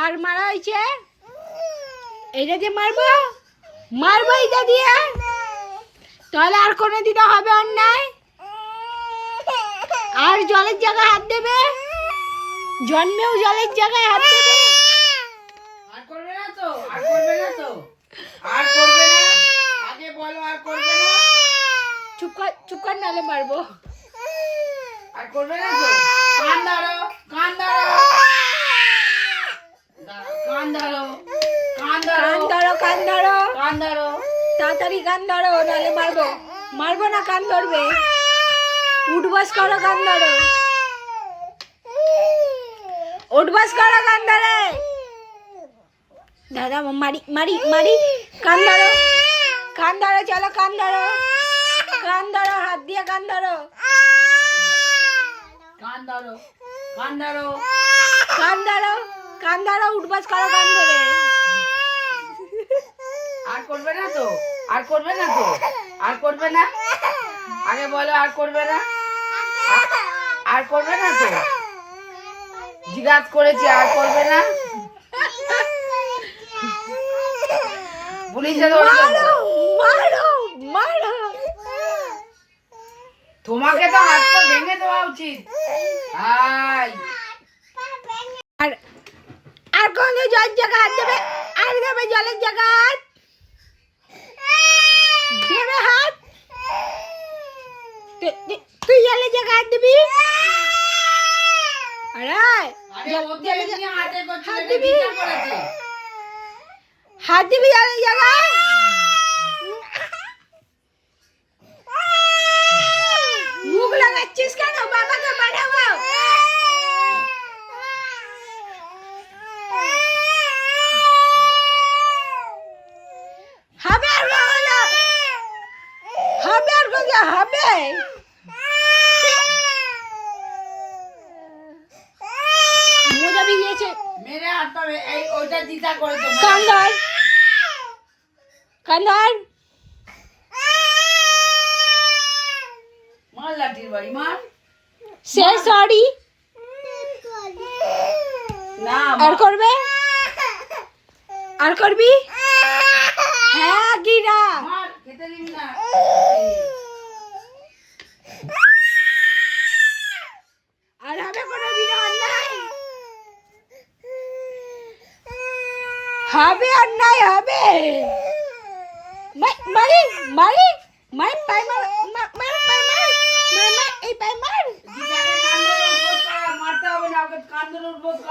আর মারা হয়েছে, এইটা দিয়ে মারবো মারবো এইটা দিয়ে, তাহলে আর কোনোদিন হবে অন্যায়? আর জলের জায়গায় হাত দেবে, জন্মেও জলের জায়গায় হাত দেবে। আর করবে না তো? আর করবে না তো? আর করবে না? আগে বলো আর করবে না? চুপ কর নালে মারবো। আর করবে না তো? কান ধরো, কান ধরো, কান ধরো, কান ধরো, কান ধরো, কান ধরো, কান ধরো, তাড়াতাড়ি কান ধরো, নালে মারবো। মারবো না, কান ধরবে। উঠবাস করো, কান ধরো, উঠবাস করো, কান ধরে। দাদা মারি মারি মারি, কান ধরো, কান ধরো, চলো কান ধরো, কান ধরো, হাত দিয়ে কান ধরো, কান ধরো, কান ধরো, কান ধরো, কান ধরো, উঠবাস করো, কান ধরে। আর করবে না তো? আর করবে না তো? আর করবে না? আগে বলো আর করবে না? আর করবে না তো? জিজ্ঞাসা করেছি আর করবে না? পুলিশে ধরে মারো দেবো। মারো মারো। তোমাকে তো হাত পা ভেঙে দেওয়া উচিত। হাই আর আর কোন জল জায়গা হাত দেবে, আর দেবে জলের জায়গা হাত দেবে, হাত তুই জলের জায়গা হাত দিবি। আরে আরে ও তো এমনি হাতে করছিল, হাত এটা দিবি, বিচার করেছে। হাত দিবি জলের জায়গায়। মুখ লাগাচ্ছিস কেন? বাবাকে পাঠাবো। হবে আর বলো, হবে আর বলো, হবে। মোজা ভিজিয়েছে, মেরে হাত পা এই ওইটা দিতা করেছে। কান ধর, কান ধর। মার লাঠির বাড়ি মার। Say sorry. না আর করবে, আর করবি? হ্যাঁ কি না? মার, খেতে দিবি না। আর হবে কোনো দিন অন্যায়? হবে অন্যায়, হবে। মারি মারি মারি, পাই মার মার মার মার মার, এই পাই মার। দিদাকে কান ধরে উঠবোস করা, মারতে হবে না, ওকে কান ধরে উঠবোস করা।